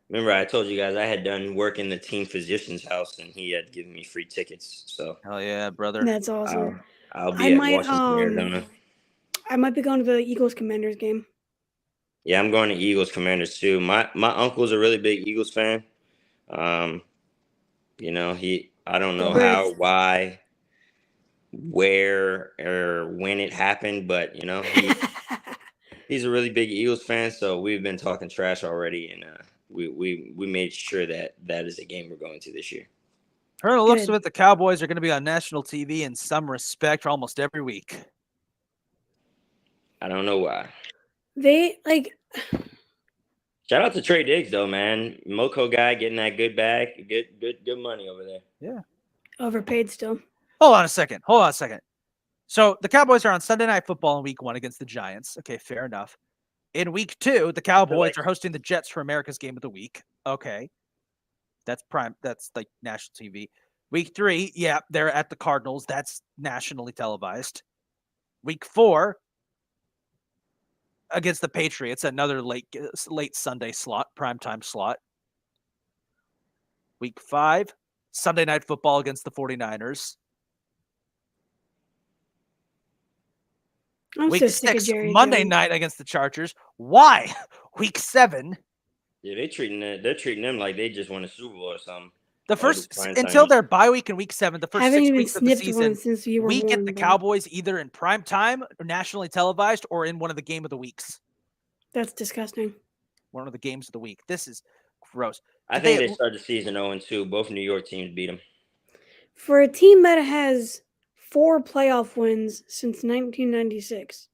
Remember, I told you guys I had done work in the team physician's house, and he had given me free tickets. So, hell yeah, brother! That's awesome. I'll be at Washington, Arizona. I might be going to the Eagles Commanders game. Yeah, I'm going to Eagles Commanders too. My uncle's a really big Eagles fan. You know, I don't know how, why, where, or when it happened, but you know, he's a really big Eagles fan. So we've been talking trash already, and we made sure that is a game we're going to this year. From the looks Good. of it, the Cowboys are going to be on national TV in some respect almost every week. I don't know why. They like Shout out to Trey Diggs though, man. Moco guy getting that good bag, good money over there. Yeah. overpaid still. Hold on a second. So the Cowboys are on Sunday Night Football in Week 1 against the Giants. Okay, fair enough. In Week 2, the Cowboys are hosting the Jets for America's Game of the Week. Okay, that's prime. That's like national TV. Week 3, yeah, they're at the Cardinals. That's nationally televised. Week 4 against the Patriots, another late Sunday slot, primetime slot. Week 5, Sunday Night Football against the 49ers. I'm Week so sick of 6, Jerry Monday Jones. night against the Chargers. Why? Week 7, Yeah, they're treating them like they just won a Super Bowl or something. the All first these prime until time- their bye week in Week 7, the first Haven't 6 even weeks of the sniffed season, one since you were we get born, the bro. Cowboys either in prime time, or nationally televised, or in one of the game of the weeks. That's disgusting. One of the games of the week. This is gross. I think they started the season 0-2. Both New York teams beat them. For a team that has 4 playoff wins since 1996,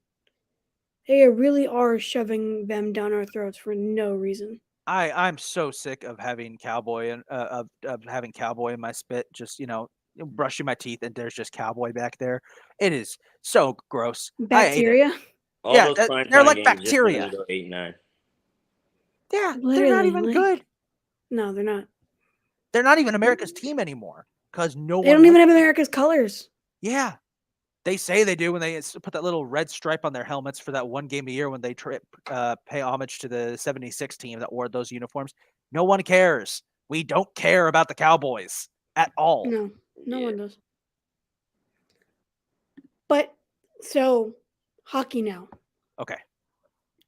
they really are shoving them down our throats for no reason. I'm so sick of having Cowboy and of having Cowboy in my spit. Just brushing my teeth and there's just Cowboy back there. It is so gross. I hate it. Bacteria? All Yeah, those prime they're time like games just bacteria. let them go 8-9. Yeah, they're not Literally, even like- good. No, they're not. They're not even America's team anymore because no one. They don't even have America's colors. Yeah, they say they do when they put that little red stripe on their helmets for that one game a year when they pay homage to the '76 team that wore those uniforms. No one cares. We don't care about the Cowboys at all. No Yeah. one does. But so hockey now. Okay.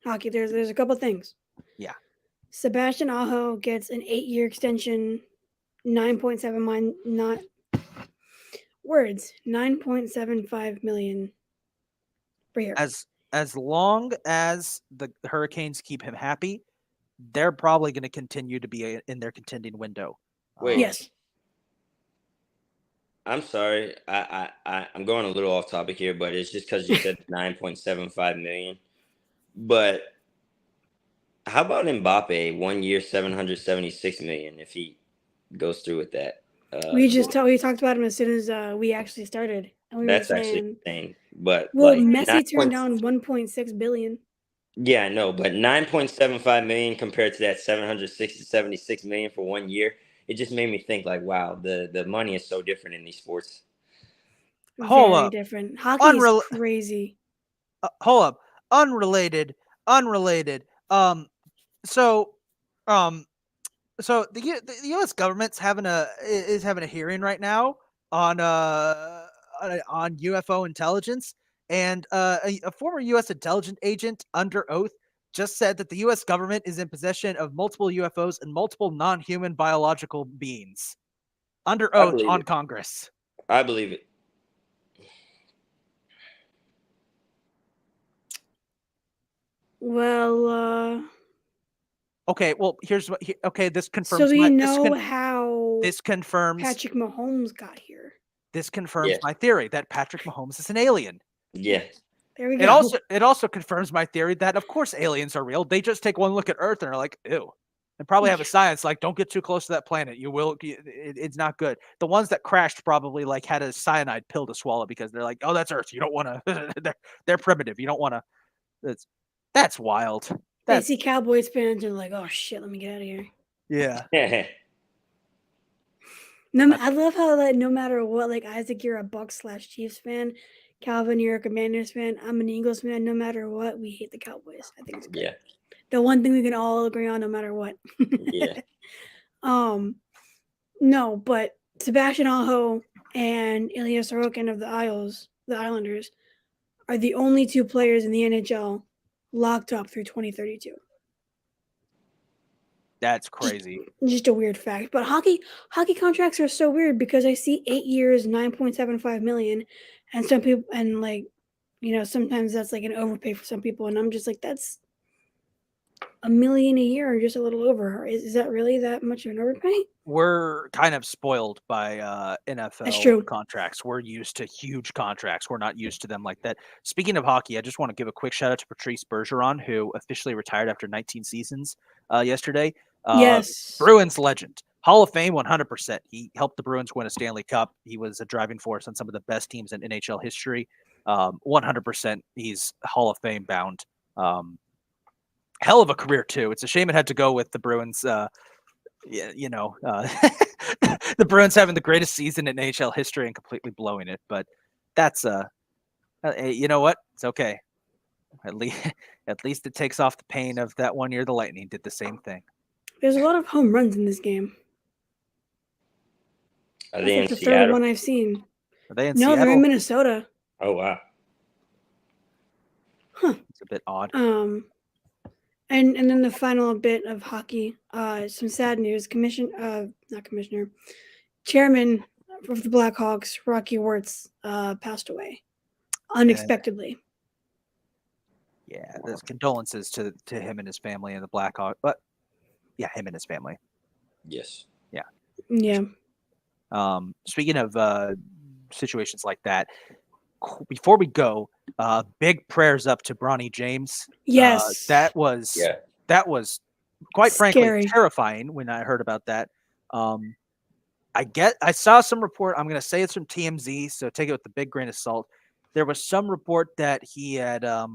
Hockey. There's a couple things. Yeah. Sebastian Aho gets an 8-year extension, 9.75 million per year. As long as the Hurricanes keep him happy, they're probably going to continue to be in their contending window. Wait. Yes. I'm sorry. I'm going a little off topic here, but it's just because you said 9.75 million. But how about Mbappe 1 year 776 million if he goes through with that? we talked about him as soon as we actually started. And we That's were actually saying, insane. But well, like Messi turned down 1.6 billion. Yeah, I know, but 9.75 million compared to that 76 million for 1 year, it just made me think like, wow, the money is so different in these sports. Hold Very up. different. Hockey is crazy. Hold up. Unrelated. So the U.S. government's having a hearing right now on UFO intelligence, and a former U.S. intelligence agent under oath just said that the U.S. government is in possession of multiple UFOs and multiple non-human biological beings under oath on Congress. I believe it. Well, okay. Well, here's what. This confirms. so we know how this confirms Patrick Mahomes got here. This confirms my theory that Patrick Mahomes is an alien. Yeah. There we go. It also confirms my theory that of course aliens are real. They just take one look at Earth and are like, ew. And probably have a science like, don't get too close to that planet. You will. It's not good. The ones that crashed probably like had a cyanide pill to swallow because they're like, oh, that's Earth. You don't want to. They're primitive. You don't want to. That's wild. They see Cowboys fans and are like, oh shit, let me get out of here. Yeah. I love how like no matter what, like Isaac, you're a Bucs/Chiefs fan. Calvin, you're a Commanders fan. I'm an Eagles fan. No matter what, we hate the Cowboys. I think it's good. Yeah. The one thing we can all agree on, no matter what. Yeah. No, but Sebastian Aho and Ilya Sorokin of the Islanders, are the only 2 players in the NHL locked up through 2032. That's crazy. Just a weird fact. But hockey contracts are so weird because I see 8 years, 9.75 million, and some people, and like, sometimes that's like an overpay for some people, and I'm just like, that's $1 million a year or just a little over. Is that really that much of an overpay? we're kind of spoiled by true. NFL contracts. We're used to huge contracts. We're not used to them like that. Speaking of hockey, I just want to give a quick shout out to Patrice Bergeron, who officially retired after 19 seasons yesterday. Yes. Bruins legend, Hall of Fame, 100%. He helped the Bruins win a Stanley Cup. He was a driving force on some of the best teams in NHL history. 100%. He's Hall of Fame bound. Hell of a career too. It's a shame it had to go with the Bruins. The Bruins having the greatest season in NHL history and completely blowing it. But that's you know what? It's okay. At least it takes off the pain of that one year the Lightning did the same thing. There's a lot of home runs in this game. Are That's they like in the third Seattle? one I've seen. Are they in No, Seattle? they're in Minnesota. Oh wow. It's a bit odd. And then the final bit of hockey. Some sad news. Chairman of the Blackhawks, Rocky Wirtz, passed away unexpectedly. Yeah, there's condolences to him and his family and the Blackhawks. But yeah, him and his family. Yes. Yeah. Speaking of situations like that, before we go, big prayers up to Bronny James. Yes. That was quite Scary. frankly terrifying when I heard about that. I saw some report. I'm going to say it's from TMZ, so take it with a big grain of salt. There was some report that he had a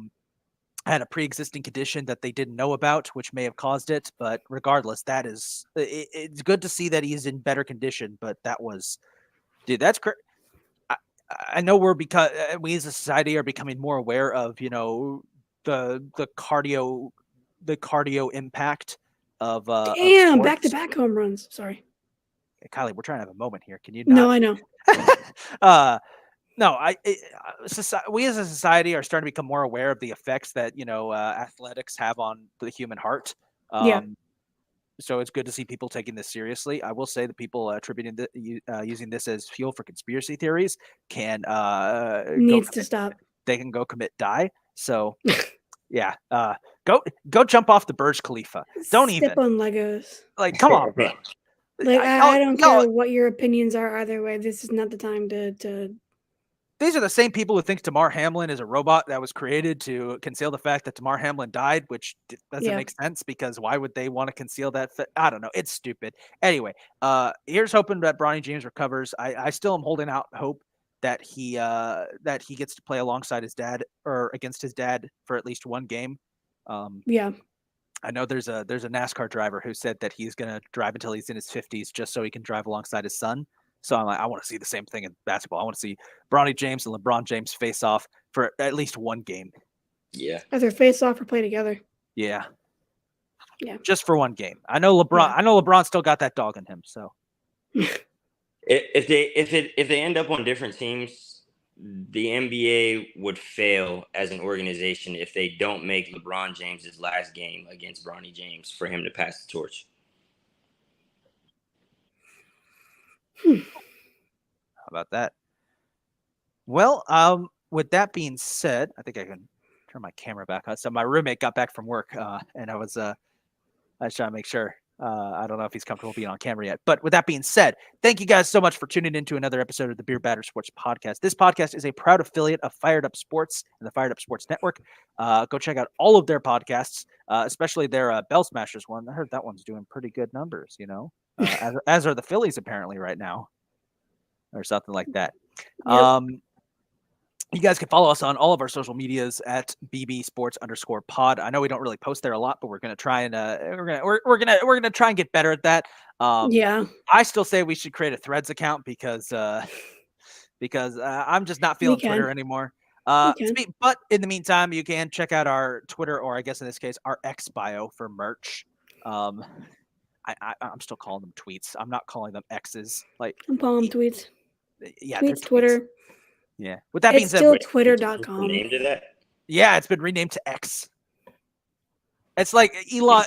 pre-existing condition that they didn't know about, which may have caused it. But regardless, it's good to see that he's in better condition. But dude, that's crazy. I know we as a society are becoming more aware of, the cardio impact of Damn, back-to-back home runs. Sorry. Hey, Kylie, we're trying to have a moment here. Can you No, not? I know. No, we as a society are starting to become more aware of the effects that athletics have on the human heart. Yeah. So it's good to see people taking this seriously. I will say that people attributing using this as fuel for conspiracy theories can Needs to stop. They can go commit die. So yeah, go jump off the Burj Khalifa. Don't Step even on Legos. like come on, man. Like I don't care what your opinions are either way. This is not the time to. These are the same people who think Damar Hamlin is a robot that was created to conceal the fact that Damar Hamlin died, which doesn't make sense because why would they want to conceal that? I don't know. It's stupid. Anyway, here's hoping that Bronny James recovers. I still am holding out hope that he gets to play alongside his dad or against his dad for at least one game. Yeah. I know there's a NASCAR driver who said that he's going to drive until he's in his 50s just so he can drive alongside his son. So I'm like, I want to see the same thing in basketball. I want to see Bronny James and LeBron James face off for at least one game. Yeah. Either face off or play together. Yeah. Yeah. Just for one game. I know LeBron still got that dog in him. So if they end up on different teams, the NBA would fail as an organization if they don't make LeBron James's last game against Bronny James for him to pass the torch. How about that? Well, with that being said, I think I can turn my camera back on. So my roommate got back from work, and I was trying to make sure. I don't know if he's comfortable being on camera yet. But with that being said, thank you guys so much for tuning into another episode of the Beer Batter Sports Podcast. This podcast is a proud affiliate of Fired Up Sports and the Fired Up Sports Network. Go check out all of their podcasts, especially their Bell Smashers one. I heard that one's doing pretty good numbers, as are the Phillies apparently right now, or something like that. Yep. You guys can follow us on all of our social medias at @BBSports_pod. I know we don't really post there a lot, but we're gonna try and we're gonna try and get better at that. Yeah. I still say we should create a Threads account because I'm just not feeling Twitter anymore. But in the meantime, you can check out our Twitter, or I guess in this case, our X bio for merch. I'm still calling them tweets. I'm not calling them X's. Like I'm calling them tweets. Yeah, tweets, Twitter. Yeah. With that being said, still Twitter.com. Named to that? Yeah, it's been renamed to X. It's like Elon,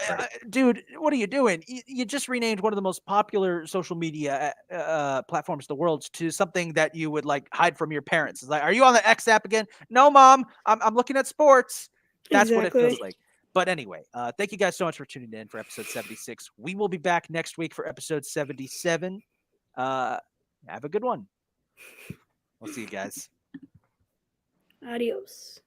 dude. What are you doing? You just renamed one of the most popular social media platforms in the world to something that you would like hide from your parents. It's like, are you on the X app again? No, Mom. I'm looking at sports. That's what it feels like. But anyway, thank you guys so much for tuning in for episode 76. We will be back next week for episode 77. Have a good one. We'll see you guys. Adios.